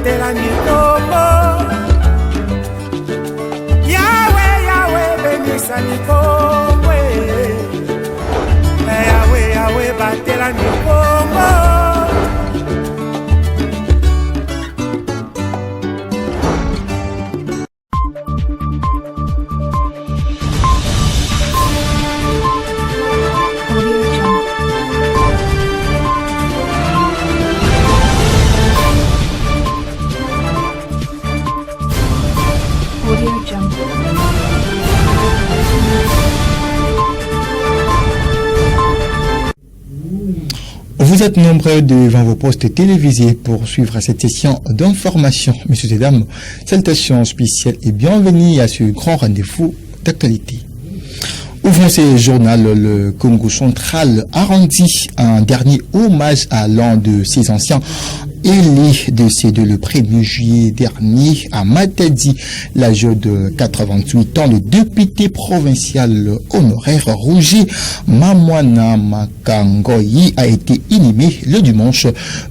batela mikongo. Yahweh, Yahweh, benisa mikongo. Yahweh, Yahweh, batela mikongo. Vous êtes nombreux devant vos postes télévisés pour suivre cette session d'information. Messieurs et dames, salutations spéciales et bienvenue à ce grand rendez-vous d'actualité. Ouvrons ce journal, le Congo central a rendu un dernier hommage à l'un de ses anciens élus décédé le 1er juillet dernier à Matadi, l'âge de 88 ans. Le député provincial honoraire Roger Mamwana Makangoyi a été inhumé le dimanche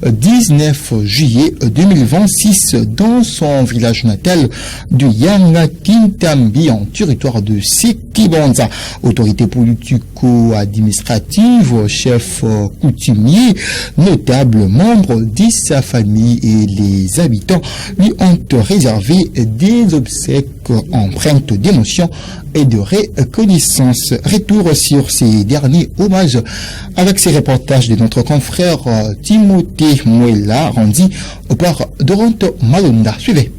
19 juillet 2026 dans son village natal de Yanga Kintambi en territoire de Sekibanza. Autorité politico-administrative, chef coutumier, notable membre de sa famille et les habitants lui ont réservé des obsèques empreintes d'émotion et de reconnaissance. Retour sur ces derniers hommages avec ces reportages de notre confrère Timothée Mouela rendu par Doronto Malonda. Suivez.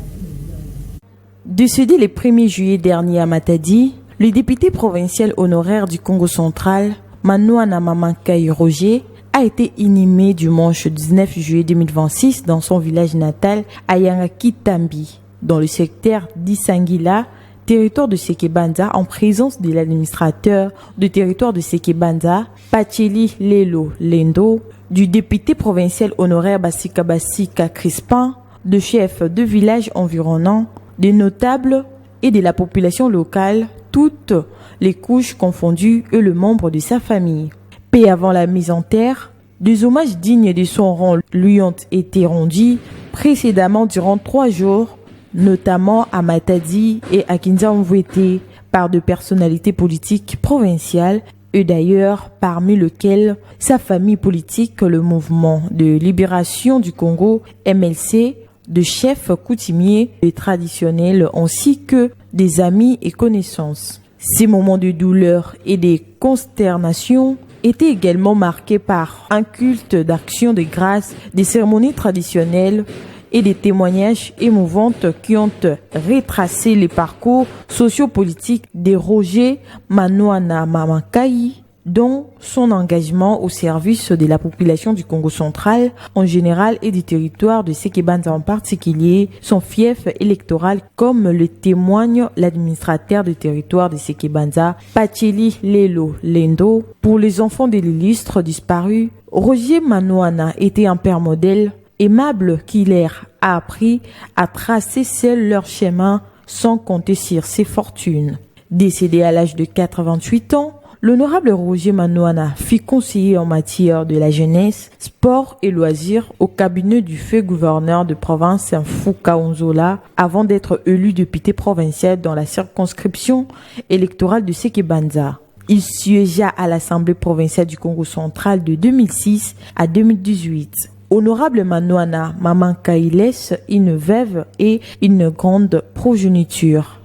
Décédé le 1er juillet dernier à Matadi, le député provincial honoraire du Congo central, Mamwana Mamankai Roger, a été inhumé dimanche 19 juillet 2026 dans son village natal à Yangakitambi, dans le secteur d'Isangila, territoire de Sekebanza, en présence de l'administrateur du territoire de Sekebanza, Pacheli Lelo Lendo, du député provincial honoraire Basika Basika Crispin, de chefs de villages environnants, des notables et de la population locale, toutes les couches confondues et le membre de sa famille. Paix avant la mise en terre, des hommages dignes de son rang lui ont été rendus précédemment durant 3 jours, notamment à Matadi et à Kinzamvwete, par de personnalités politiques provinciales et d'ailleurs parmi lesquelles sa famille politique, le mouvement de libération du Congo, MLC, de chefs coutumiers et traditionnels ainsi que des amis et connaissances. Ces moments de douleur et de consternation étaient également marqués par un culte d'action de grâce, des cérémonies traditionnelles et des témoignages émouvants qui ont retracé les parcours sociopolitiques de Roger Mamwana Mamankai, dont son engagement au service de la population du Congo central en général et du territoire de Sekebanza en particulier, son fief électoral, comme le témoigne l'administrateur du territoire de Sekebanza, Pacheli Lelo Lendo. Pour les enfants de l'illustre disparu, Roger Mamwana était un père modèle, aimable qui leur a appris à tracer seul leur chemin sans compter sur ses fortunes. Décédé à l'âge de 88 ans, l'honorable Roger Mamwana fut conseiller en matière de la jeunesse, sport et loisirs au cabinet du feu gouverneur de province Foucaonzola avant d'être élu député provincial dans la circonscription électorale de Sekebanza. Il siégea à l'Assemblée provinciale du Congo central de 2006 à 2018. Honorable Mamwana Mamankai laisse une veuve et une grande progéniture.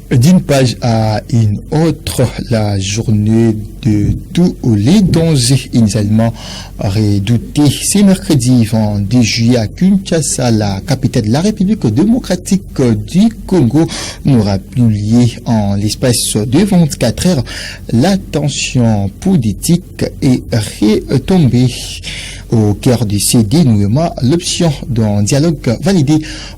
D'une page à une autre, la journée de tous les dangers initialement redoutés. C'est mercredi 22 juillet à Kinshasa, la capitale de la République démocratique du Congo, n'aura publié en l'espace de 24 heures. La tension politique est retombée au cœur de ces dénouements. L'option d'un dialogue validé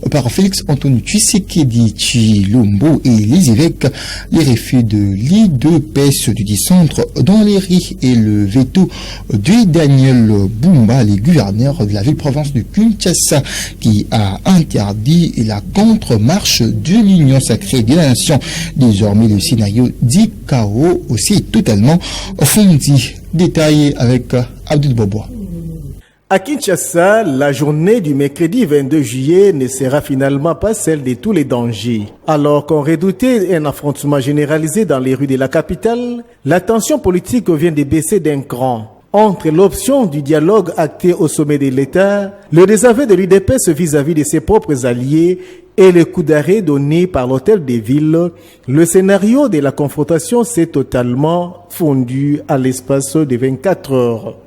par Félix Antoine Tshisekedi Tshilombo et les évêques, les refus de l'IDPS du centre dans les RI et le veto de Daniel Bumba, les gouverneurs de la ville-province de Kinshasa, qui a interdit la contre-marche de l'Union sacrée de la nation. Désormais, le scénario dit chaos aussi totalement fondé. Détail avec Abdul Bobois. À Kinshasa, la journée du mercredi 22 juillet ne sera finalement pas celle de tous les dangers. Alors qu'on redoutait un affrontement généralisé dans les rues de la capitale, la tension politique vient de baisser d'un cran. Entre l'option du dialogue acté au sommet de l'État, le désaveu de l'UDPS vis-à-vis de ses propres alliés et le coup d'arrêt donné par l'hôtel des villes, le scénario de la confrontation s'est totalement fondu à l'espace de 24 heures.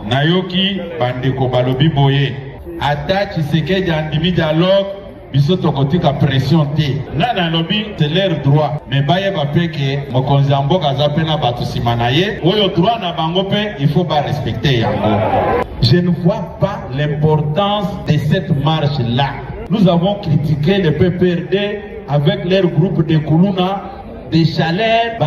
Nayoki bandeko balobi boye ata Tshisekedi andimi dialogue biso tokotika pression te nana lobi c'est leur droit mais baye bapeke mokonzi ya mboka aza pe na bato nsima na ye oyo droit na bango pe il faut pas respecter yango. Je ne vois pas l'importance de cette marche là. Nous avons critiqué le PPRD avec leur groupe de Kuluna des chalets,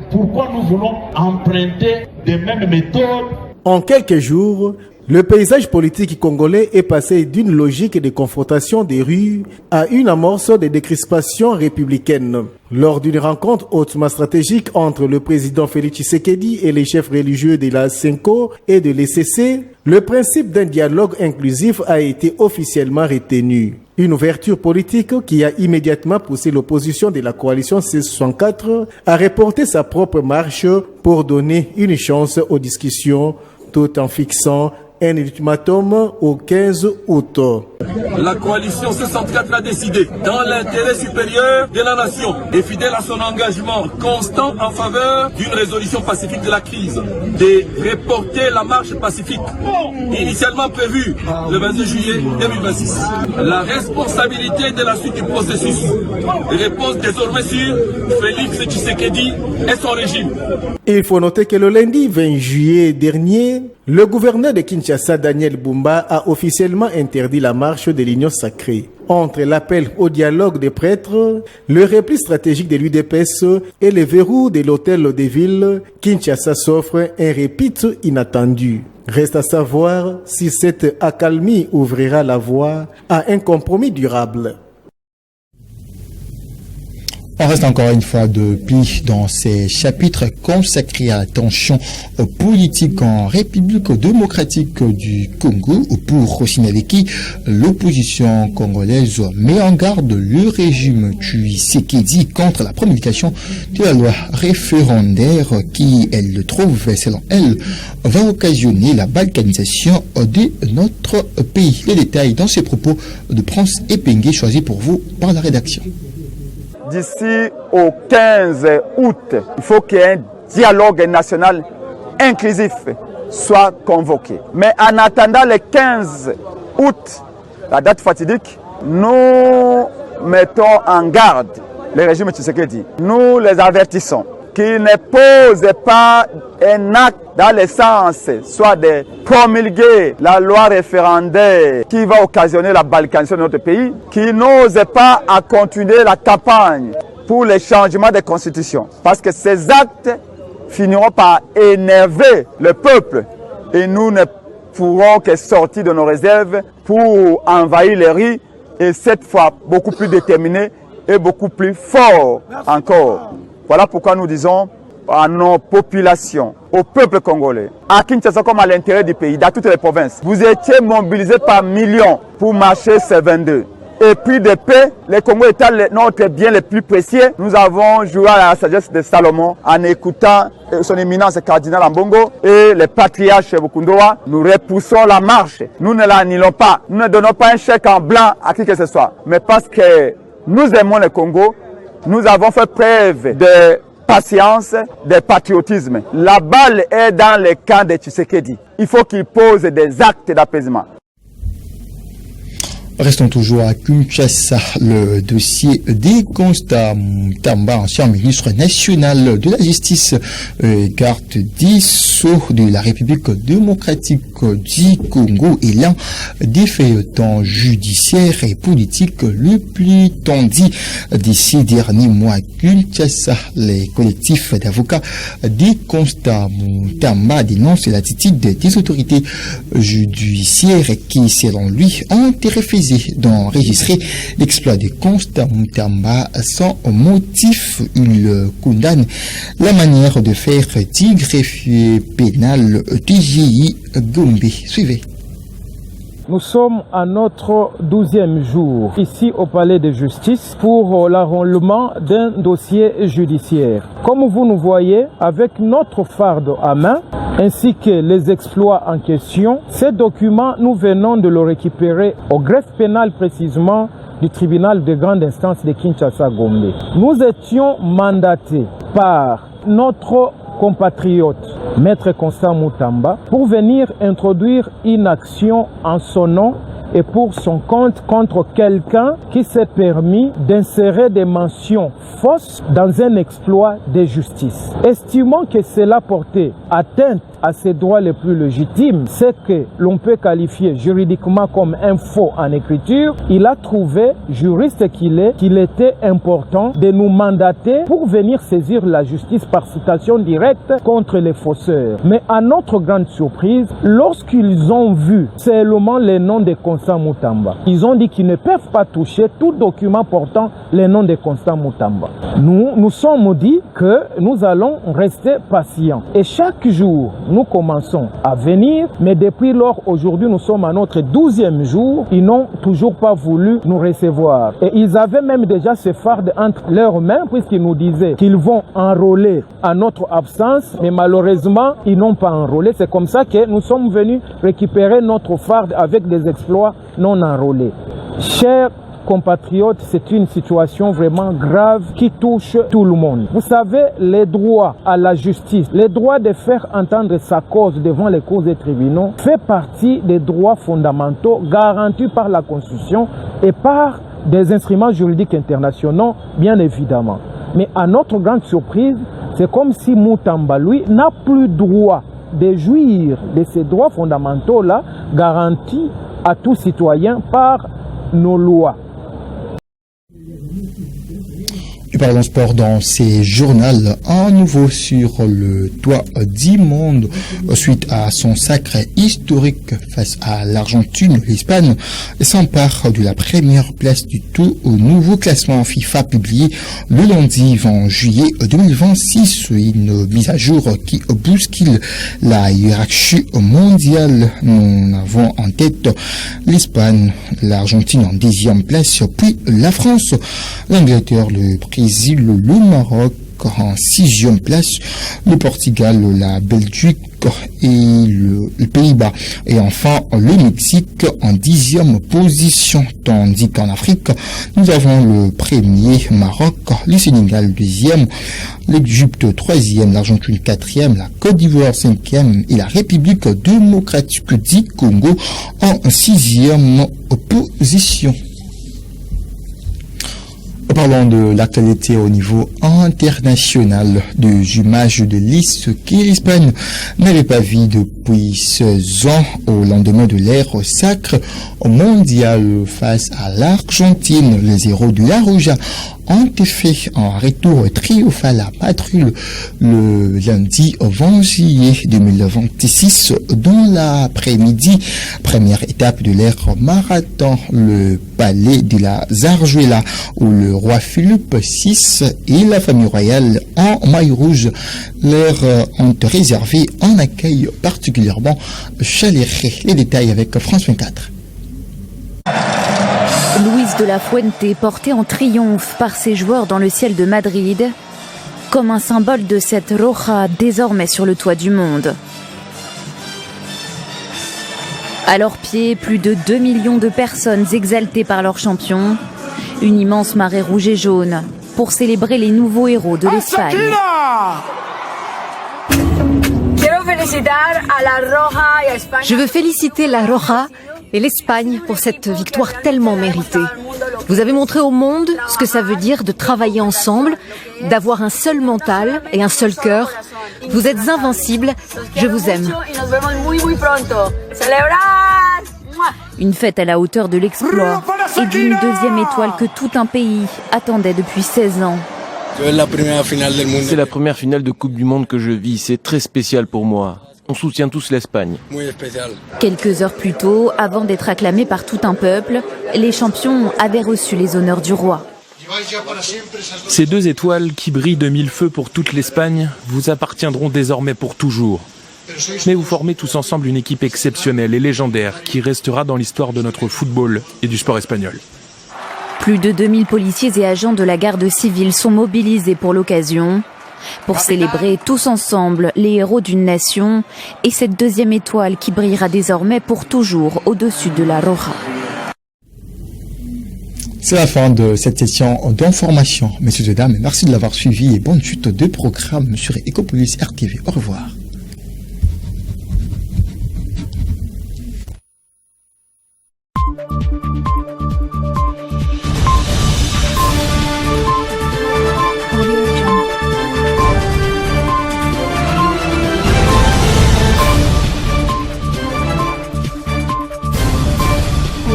pourquoi nous voulons emprunter des mêmes méthodes? En quelques jours, le paysage politique congolais est passé d'une logique de confrontation des rues à une amorce de décrispation républicaine. Lors d'une rencontre hautement stratégique entre le président Félix Tshisekedi et les chefs religieux de la SENCO et de l'ECC, le principe d'un dialogue inclusif a été officiellement retenu. Une ouverture politique qui a immédiatement poussé l'opposition de la coalition C64 à reporter sa propre marche pour donner une chance aux discussions tout en fixant un ultimatum au 15 août. La coalition C64 a décidé, dans l'intérêt supérieur de la nation et fidèle à son engagement constant en faveur d'une résolution pacifique de la crise, de reporter la marche pacifique initialement prévue le 22 juillet 2026. La responsabilité de la suite du processus repose désormais sur Félix Tshisekedi et son régime. Il faut noter que le lundi 20 juillet dernier, le gouverneur de Kinshasa, Daniel Bumba, a officiellement interdit la marche de l'Union sacrée. Entre l'appel au dialogue des prêtres, le repli stratégique de l'UDPS et les verrous de l'hôtel des villes, Kinshasa s'offre un répit inattendu. Reste à savoir si cette accalmie ouvrira la voie à un compromis durable. On reste encore une fois depuis dans ces chapitres consacrés à la tension politique en République démocratique du Congo pour signaler qui l'opposition congolaise met en garde le régime Tshisekedi contre la promulgation de la loi référendaire qui, elle le trouve, selon elle, va occasionner la balkanisation de notre pays. Les détails dans ces propos de Prince Epengue choisis pour vous par la rédaction. D'ici au 15 août, il faut qu'un dialogue national inclusif soit convoqué. Mais en attendant le 15 août, la date fatidique, nous mettons en garde le régime Tshisekedi. Nous les avertissons qu'ils ne posent pas un acte dans le sens soit de promulguer la loi référendaire qui va occasionner la balkanisation de notre pays, qui n'osent pas à continuer la campagne pour le changement de constitution. Parce que ces actes finiront par énerver le peuple et nous ne pourrons que sortir de nos réserves pour envahir les rues et cette fois beaucoup plus déterminés et beaucoup plus forts encore. Voilà pourquoi nous disons à nos populations, au peuple congolais, à Kinshasa comme à l'intérieur du pays, dans toutes les provinces. Vous étiez mobilisés par millions pour marcher ces 22. Et puis de paix, le Congo étant notre bien le plus précieux, nous avons joué à la sagesse de Salomon en écoutant son éminence cardinal Ambongo et le patriarche Bukundoa. Nous repoussons la marche, nous ne l'annulons pas, nous ne donnons pas un chèque en blanc à qui que ce soit. Mais parce que nous aimons le Congo, nous avons fait preuve de patience, de patriotisme. La balle est dans le camp de Tshisekedi. Il faut qu'il pose des actes d'apaisement. Restons toujours à Kinshasa. Le dossier des constats Tamba, ancien ministre national de la Justice, garde 10 l'assaut de la République démocratique du Congo est l'un des feuilletons judiciaires et politiques le plus tendu de ces derniers mois. Kinshasa, les collectifs d'avocats des Constat Mutamba dénoncent l'attitude des autorités judiciaires qui, selon lui, ont refusé d'enregistrer l'exploit de Constat Mutamba sans motif. Il condamne la manière de faire du greffier pénal TGI Gombe. Suivez. Nous sommes à notre 12e jour ici au Palais de Justice pour l'enrôlement d'un dossier judiciaire. Comme vous nous voyez, avec notre fardeau à main, ainsi que les exploits en question, ces documents, nous venons de le récupérer au greffe pénal précisément du tribunal de grande instance de Kinshasa-Gombe. Nous étions mandatés par notre compatriote, Maître Constant Mutamba, pour venir introduire une action en son nom et pour son compte contre quelqu'un qui s'est permis d'insérer des mentions fausses dans un exploit de justice. Estimant que cela portait atteinte à ses droits les plus légitimes, c'est que l'on peut qualifier juridiquement comme un faux en écriture, il a trouvé, juriste qu'il est, qu'il était important de nous mandater pour venir saisir la justice par citation directe contre les fausseurs. Mais à notre grande surprise, lorsqu'ils ont vu seulement les noms de Constant Mutamba, ils ont dit qu'ils ne peuvent pas toucher tout document portant les noms de Constant Mutamba. Nous sommes dit que nous allons rester patients. Et chaque jour, nous commençons à venir, mais depuis lors, aujourd'hui, nous sommes à notre 12e jour, ils n'ont toujours pas voulu nous recevoir. Et ils avaient même déjà ce fardeau entre leurs mains, puisqu'ils nous disaient qu'ils vont enrôler à notre absence, mais malheureusement, ils n'ont pas enrôlé. C'est comme ça que nous sommes venus récupérer notre fardeau avec des exploits non enrôlés. Chers compatriotes, c'est une situation vraiment grave qui touche tout le monde. Vous savez, les droits à la justice, les droits de faire entendre sa cause devant les cours des tribunaux fait partie des droits fondamentaux garantis par la Constitution et par des instruments juridiques internationaux, bien évidemment. Mais à notre grande surprise, c'est comme si Mutamba, lui, n'a plus droit de jouir de ces droits fondamentaux-là garantis à tout citoyen par nos lois. Et parlons sport dans ces journaux. Un nouveau sur le toit du monde suite à son sacre historique face à l'Argentine. L'Espagne s'empare de la première place du tout au nouveau classement FIFA publié le lundi 20 juillet 2026. Une mise à jour qui bouscule la hiérarchie mondiale. Nous avons en tête l'Espagne, l'Argentine en 10e place, puis la France, l'Angleterre, le Brésil, le Maroc en 6e place, le Portugal, la Belgique et le Pays-Bas. Et enfin, le Mexique en 10e position. Tandis qu'en Afrique, nous avons le premier Maroc, le Sénégal 2e, l'Égypte 3e, l'Argentine 4e, la Côte d'Ivoire 5e et la République démocratique du Congo en 6e position. Parlons de l'actualité au niveau international, de jumelage de liste que l'Espagne n'avait pas vu depuis 16 ans au lendemain de l'ère sacre mondiale face à l'Argentine. Les héros de La Roja ont fait un retour triomphal à patrouille le lundi 20 juillet 2026 dans l'après-midi. Première étape de l'ère marathon, le palais de la Zarzuela où le roi Philippe VI et la famille royale en maillot rouge leur ont réservé un accueil particulièrement chaleureux. Les détails avec France 24. Luis de la Fuente porté en triomphe par ses joueurs dans le ciel de Madrid, comme un symbole de cette Roja désormais sur le toit du monde. À leurs pieds, plus de 2 millions de personnes exaltées par leur champion, une immense marée rouge et jaune pour célébrer les nouveaux héros de l'Espagne. Je veux féliciter la Roja et l'Espagne pour cette victoire tellement méritée. Vous avez montré au monde ce que ça veut dire de travailler ensemble, d'avoir un seul mental et un seul cœur Vous êtes invincibles, je vous aime. Une fête à la hauteur de l'exploit et d'une deuxième étoile que tout un pays attendait depuis 16 ans. C'est la première finale de Coupe du Monde que je vis, c'est très spécial pour moi. On soutient tous l'Espagne. Quelques heures plus tôt, avant d'être acclamés par tout un peuple, les champions avaient reçu les honneurs du roi. Ces 2 étoiles qui brillent de 1000 feux pour toute l'Espagne vous appartiendront désormais pour toujours. Mais vous formez tous ensemble une équipe exceptionnelle et légendaire qui restera dans l'histoire de notre football et du sport espagnol. Plus de 2000 policiers et agents de la garde civile sont mobilisés pour l'occasion, pour célébrer tous ensemble les héros d'une nation et cette deuxième étoile qui brillera désormais pour toujours au-dessus de la Roja. C'est la fin de cette session d'information. Messieurs et dames, merci de l'avoir suivi et bonne suite de programmes sur Ecopolis RTV. Au revoir.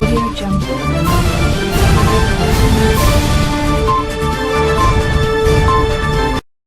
Audio Jungle.